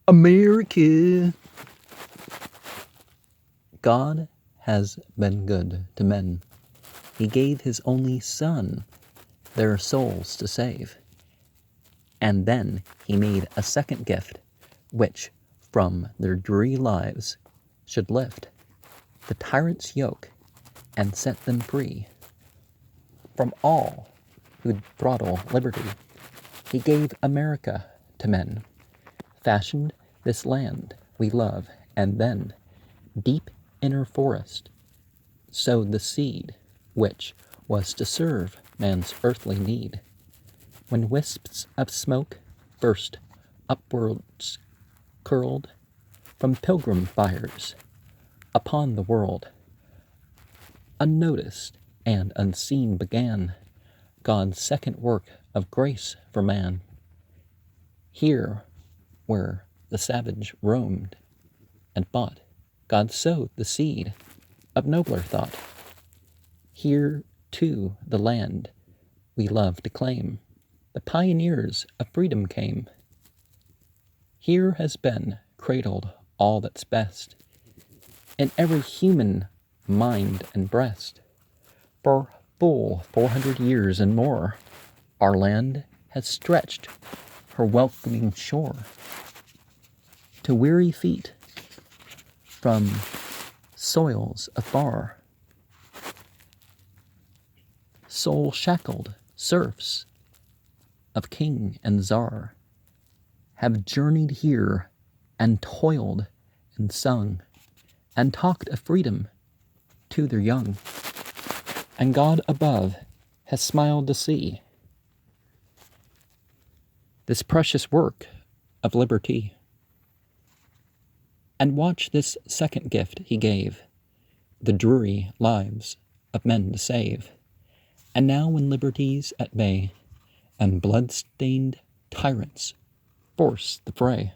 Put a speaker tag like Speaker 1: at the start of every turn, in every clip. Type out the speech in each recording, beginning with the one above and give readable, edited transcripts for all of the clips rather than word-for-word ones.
Speaker 1: America. God has been good to men. He gave his only Son their souls to save. And then he made a second gift, which from their dreary lives should lift the tyrant's yoke and set them free from all who'd throttle liberty. He gave America to men, fashioned this land we love, and then deep in her forest sowed the seed which was to serve man's earthly need. When wisps of smoke burst upwards curled from pilgrim fires upon the world, unnoticed and unseen began God's second work of grace for man. Here, where the savage roamed and fought, God sowed the seed of nobler thought. Here, too, the land we love to claim, the pioneers of freedom came. Here has been cradled all that's best in every human mind and breast. For full 400 years and more, our land has stretched her welcoming shore to weary feet from soils afar. Soul-shackled serfs of king and czar have journeyed here and toiled and sung and talked of freedom to their young. And God above has smiled to see this precious work of liberty. And watch this second gift he gave, the dreary lives of men to save. And now when liberty's at bay, and blood-stained tyrants force the fray,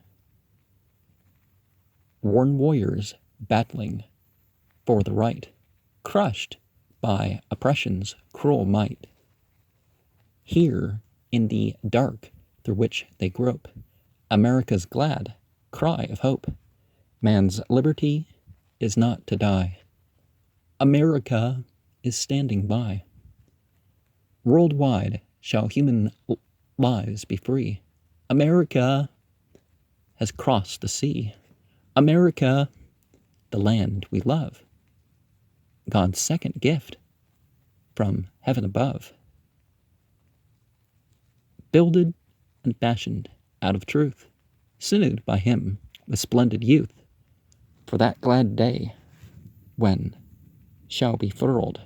Speaker 1: worn warriors battling for the right, crushed by oppression's cruel might, here in the dark through which they grope, America's glad cry of hope. Man's liberty is not to die. America is standing by. Worldwide shall human lives be free. America has crossed the sea. America, the land we love. God's second gift from heaven above. Builded and fashioned out of truth, sinewed by him with splendid youth, for that glad day when shall be furled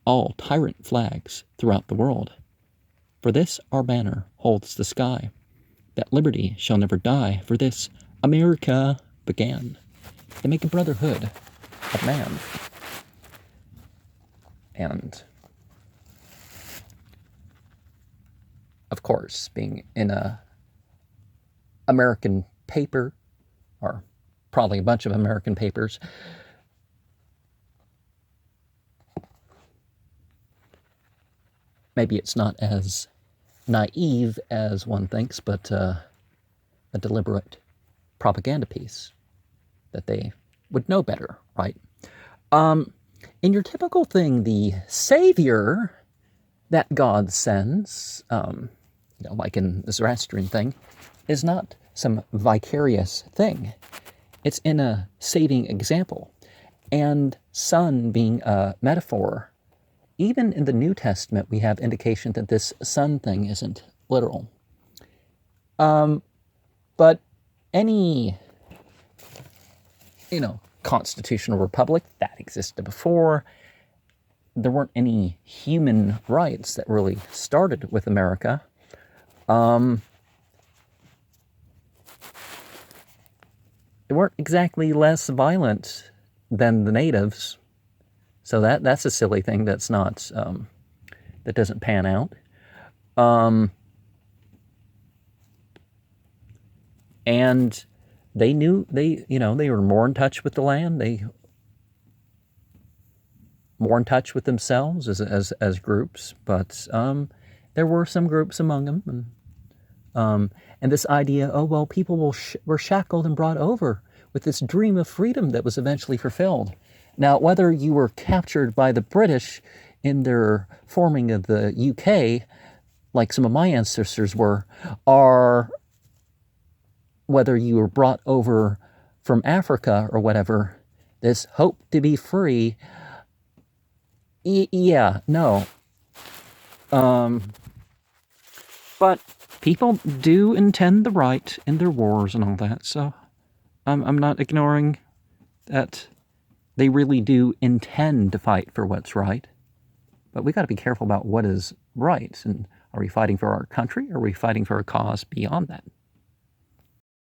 Speaker 1: all tyrant flags throughout the world. For this our banner holds the sky, that liberty shall never die. For this America began to make a brotherhood of man. And of course, being in a American paper, or probably a bunch of American papers, maybe it's not as naive as one thinks, but a deliberate propaganda piece that they would know better, right? In your typical thing, the savior that God sends, like in the Zoroastrian thing, is not some vicarious thing. It's in a saving example. And son being a metaphor, even in the New Testament, we have indication that this son thing isn't literal. But any, constitutional republic that existed before, there weren't any human rights that really started with America. They weren't exactly less violent than the natives. So that's a silly thing that's not, that doesn't pan out. And they knew, they were more in touch with the land. They more in touch with themselves as groups. But there were some groups among them, and And this idea, oh, well, people were shackled and brought over with this dream of freedom that was eventually fulfilled. Now, whether you were captured by the British in their forming of the UK, like some of my ancestors were, or whether you were brought over from Africa or whatever, this hope to be free, yeah, no. But people do intend the right in their wars and all that, so I'm not ignoring that they really do intend to fight for what's right. But we got to be careful about what is right. And are we fighting for our country, or are we fighting for a cause beyond that?